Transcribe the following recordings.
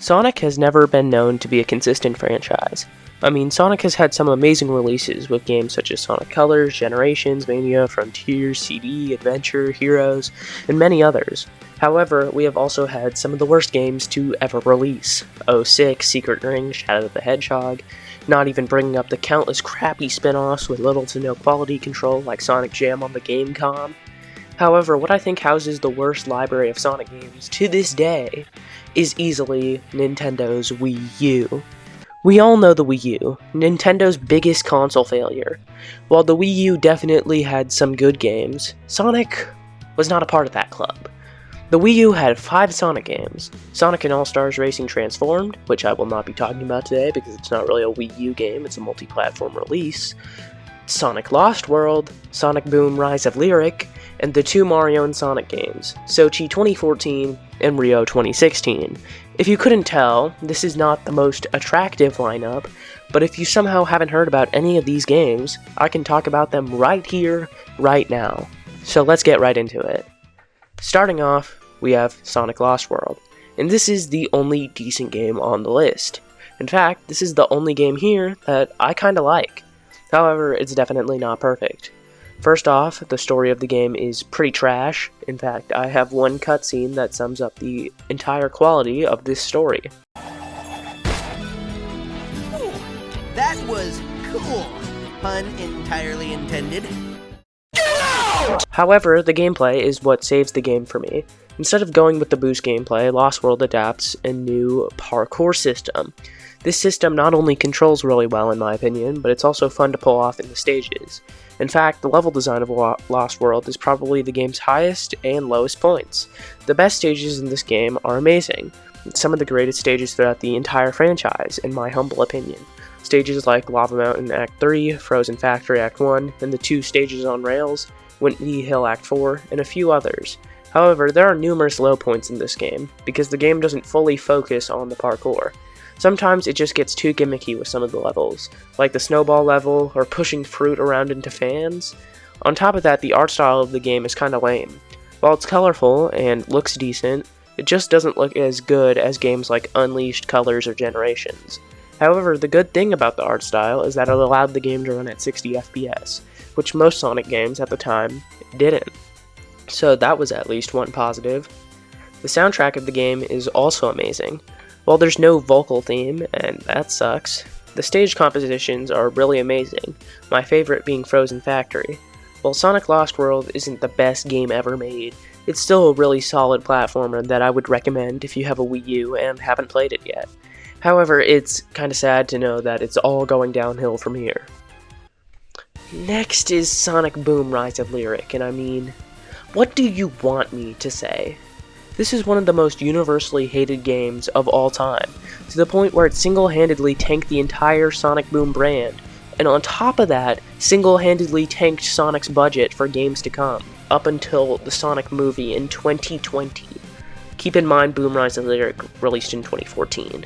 Sonic has never been known to be a consistent franchise. I mean, Sonic has had some amazing releases with games such as Sonic Colors, Generations, Mania, Frontiers, CD, Adventure, Heroes, and many others. However, we have also had some of the worst games to ever release. 06, Secret Ring, Shadow the Hedgehog, not even bringing up the countless crappy spin-offs with little to no quality control like Sonic Jam on the Gamecom. However, what I think houses the worst library of Sonic games to this day is easily Nintendo's Wii U. We all know the Wii U, Nintendo's biggest console failure. While the Wii U definitely had some good games, Sonic was not a part of that club. The Wii U had 5 Sonic games: Sonic and All-Stars Racing Transformed, which I will not be talking about today because it's not really a Wii U game, it's a multi-platform release, Sonic Lost World, Sonic Boom Rise of Lyric, and the 2 Mario and Sonic games, Sochi 2014 and Rio 2016. If you couldn't tell, this is not the most attractive lineup, but if you somehow haven't heard about any of these games, I can talk about them right here, right now. So let's get right into it. Starting off, we have Sonic Lost World, and this is the only decent game on the list. In fact, this is the only game here that I kinda like. However, it's definitely not perfect. First off, the story of the game is pretty trash. In fact, I have one cutscene that sums up the entire quality of this story. Ooh, that was cool. Pun entirely intended. Get out! However, the gameplay is what saves the game for me. Instead of going with the boost gameplay, Lost World adapts a new parkour system. This system not only controls really well in my opinion, but it's also fun to pull off in the stages. In fact, the level design of Lost World is probably the game's highest and lowest points. The best stages in this game are amazing. It's some of the greatest stages throughout the entire franchise, in my humble opinion. Stages like Lava Mountain Act 3, Frozen Factory Act 1, and the 2 stages on rails, Windy Hill Act 4, and a few others. However, there are numerous low points in this game, because the game doesn't fully focus on the parkour. Sometimes it just gets too gimmicky with some of the levels, like the snowball level or pushing fruit around into fans. On top of that, the art style of the game is kinda lame. While it's colorful and looks decent, it just doesn't look as good as games like Unleashed, Colors, or Generations. However, the good thing about the art style is that it allowed the game to run at 60 FPS, which most Sonic games at the time didn't. So that was at least one positive. The soundtrack of the game is also amazing. While there's no vocal theme, and that sucks, the stage compositions are really amazing, my favorite being Frozen Factory. While Sonic Lost World isn't the best game ever made, it's still a really solid platformer that I would recommend if you have a Wii U and haven't played it yet. However, it's kinda sad to know that it's all going downhill from here. Next is Sonic Boom Rise of Lyric, and I mean, what do you want me to say? This is one of the most universally hated games of all time, to the point where it single-handedly tanked the entire Sonic Boom brand, and on top of that, single-handedly tanked Sonic's budget for games to come, up until the Sonic movie in 2020. Keep in mind Boom Rise of Lyric released in 2014.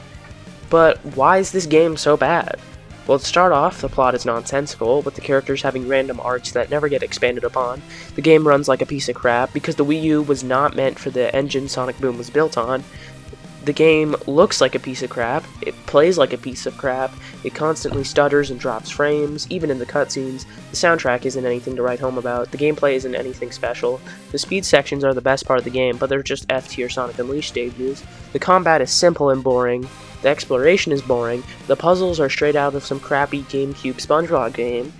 But why is this game so bad? Well, to start off, the plot is nonsensical, with the characters having random arts that never get expanded upon. The game runs like a piece of crap, because the Wii U was not meant for the engine Sonic Boom was built on. The game looks like a piece of crap, it plays like a piece of crap, it constantly stutters and drops frames, even in the cutscenes. The soundtrack isn't anything to write home about, the gameplay isn't anything special. The speed sections are the best part of the game, but they're just F-tier Sonic Unleashed stages. The combat is simple and boring. The exploration is boring, the puzzles are straight out of some crappy GameCube SpongeBob game.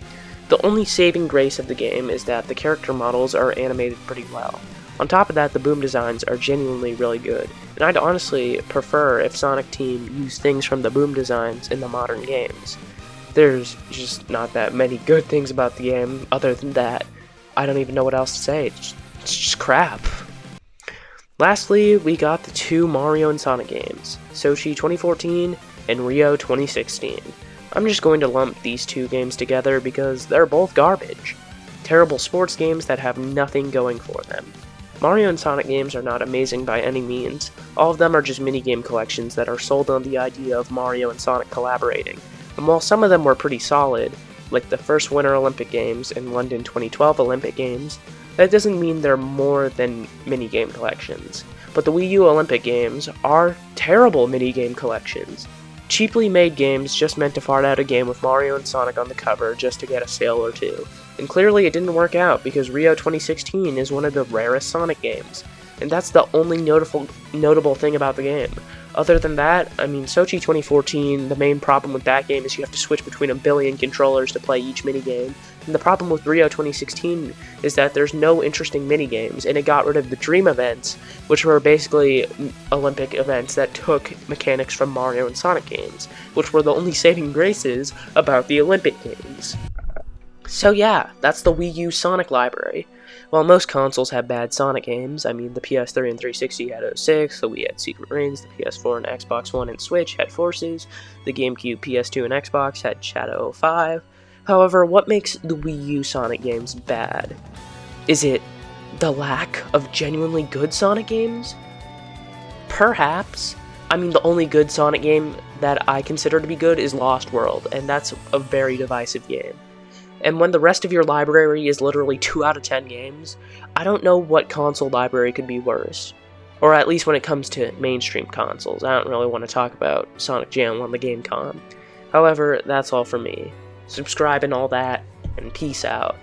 The only saving grace of the game is that the character models are animated pretty well. On top of that, the boom designs are genuinely really good, and I'd honestly prefer if Sonic Team used things from the boom designs in the modern games. There's just not that many good things about the game. Other than that, I don't even know what else to say. It's just crap. Lastly, we got the 2 Mario and Sonic games, Sochi 2014 and Rio 2016. I'm just going to lump these 2 games together because they're both garbage. Terrible sports games that have nothing going for them. Mario and Sonic games are not amazing by any means. All of them are just minigame collections that are sold on the idea of Mario and Sonic collaborating. And while some of them were pretty solid, like the first Winter Olympic Games and London 2012 Olympic Games, that doesn't mean they're more than minigame collections. but the Wii U Olympic games are terrible minigame collections. Cheaply made games just meant to fart out a game with Mario and Sonic on the cover just to get a sale or two. And clearly it didn't work out because Rio 2016 is one of the rarest Sonic games. And that's the only notable thing about the game. Other than that, I mean, Sochi 2014, the main problem with that game is you have to switch between a billion controllers to play each minigame. And the problem with Rio 2016 is that there's no interesting minigames, and it got rid of the Dream events, which were basically Olympic events that took mechanics from Mario and Sonic games, which were the only saving graces about the Olympic games. So yeah, that's the Wii U Sonic library. While most consoles have bad Sonic games, I mean the PS3 and 360 had 06, the Wii had Secret Rings, the PS4 and Xbox One and Switch had Forces, the GameCube, PS2, and Xbox had Shadow 05. However, what makes the Wii U Sonic games bad? Is it the lack of genuinely good Sonic games? Perhaps. I mean, the only good Sonic game that I consider to be good is Lost World, and that's a very divisive game. And when the rest of your library is literally 2 out of 10 games, I don't know what console library could be worse. Or at least when it comes to mainstream consoles. I don't really want to talk about Sonic Jam on the GameCom. However, that's all for me. Subscribe and all that, and peace out.